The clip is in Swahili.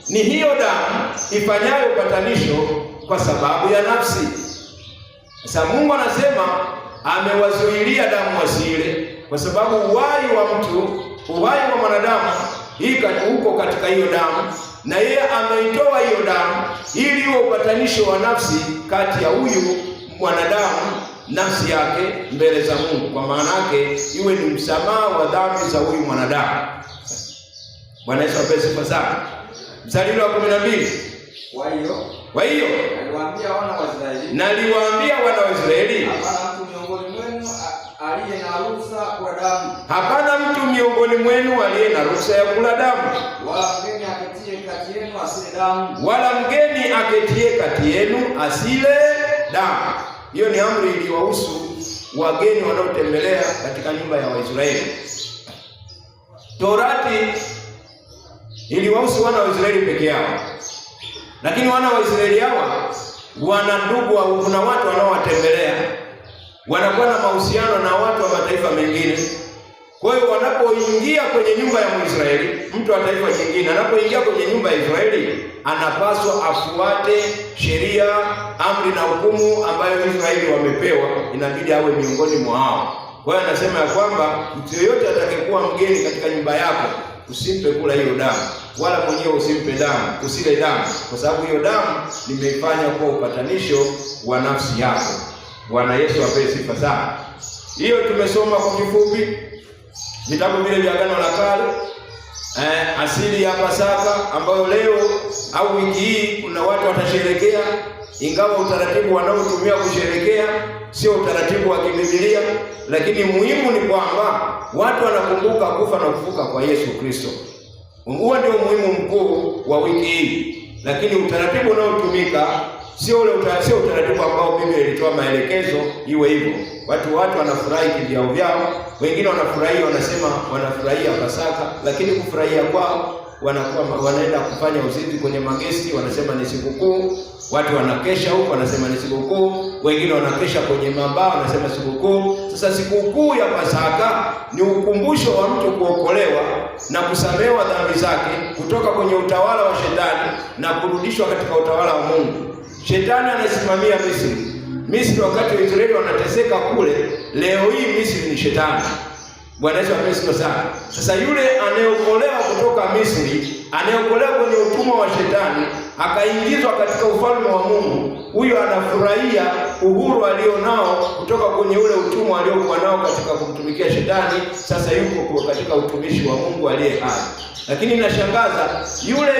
ni hiyo damu ifanyayo upatanisho kwa sababu ya nafsi. Sasa Mungu anasema amewazuilia damu wasile, kwa sababu uhai wa mtu, uhai wa mwanadamu uko katika hiyo damu, na yeye ameitoa hiyo damu ili iwe upatanisho wa nafsi kati ya huyu mwanadamu nafsi yake mbele za Mungu, kwa maana yake iwe ni msamaha wa dhambi za huyu mwanadamu. Bwana Yesu apewe sifa sana. Mstari wa 12. Kwa hiyo naliwaambia wana wa Israeli, hapana mtu miongoni mwenu aliye na ruhusa ya kula damu, wala mgeni aketie kati yenu asile damu. Hiyo ni amri iliyowahusu wageni wanaotembelea katika nyumba ya Waisraeli. Torati iliwahusu wana wa Israeli peke yao, lakini wana wa Israeli hawa wana ndugu au kuna watu wanaowatembelea, wanakuwa na mahusiano na watu wa mataifa mengine. Kwa hiyo wanapoingia kwenye nyumba ya Mwisraeli, mtu wa taifa jingine anapoingia kwenye nyumba ya Israeli, anapaswa afuate sheria, amri na hukumu ambayo Israeli wamepewa, inabidi awe miongoni mwao. Kwa hiyo anasema ya kwamba mtu yeyote atakayekuwa mgeni katika nyumba yako, usimpe kula hiyo damu, wala mwenyewe usimpe damu, usile damu, kwa sababu hiyo damu nimeifanya kuwa upatanisho wa nafsi yako. Bwana Yesu apewe sifa sana. Hiyo tumesoma kwa kifupi vitabu vile vya Agano la Kale, asili ya Pasaka ambayo leo au wiki hii kuna watu watasherekea, ingawa utaratibu wanaotumia kusherekea sio utaratibu wa Biblia, lakini muhimu ni kwamba watu wanakumbuka kufa na kufuka kwa Yesu Kristo. Huo ndio muhimu mkuu wa wiki hii, lakini utaratibu unaotumika sio utaratibu ambao Biblia ilitoa maelekezo iwe hivyo. Watu wanafurahi kivyao vyao, wengine wanafurahia, wanasema wanafurahia Pasaka, lakini kufurahia kwao wanaenda kufanya uzinzi kwenye magesti, wanasema ni sikukuu. Watu wanakesha huko, wanasema ni sikukuu. Wengine wanakesha kwenye mabaa, wanasema sikukuu. Sasa sikukuu ya Pasaka ni ukumbusho wa mtu kuokolewa na kusamehewa dhambi zake kutoka kwenye utawala wa Shetani na kurudishwa katika utawala wa Mungu. Shetani anasimamia Misri wakati wa Israeli wanateseka kule. Leo hii Misri ni Shetani. Bwana Yesu apewe sana. Sasa yule anayeokolewa kutoka Misri, anayeokolewa kwenye utumwa wa Shetani, akaingizwa katika ufalme wa Mungu, huyo anafurahia uhuru alionao kutoka kwenye ule utumwa aliokuwa nao katika kumtumikia Shetani. Sasa yuko katika utumishi wa Mungu aliye hai. Lakini inashangaza yule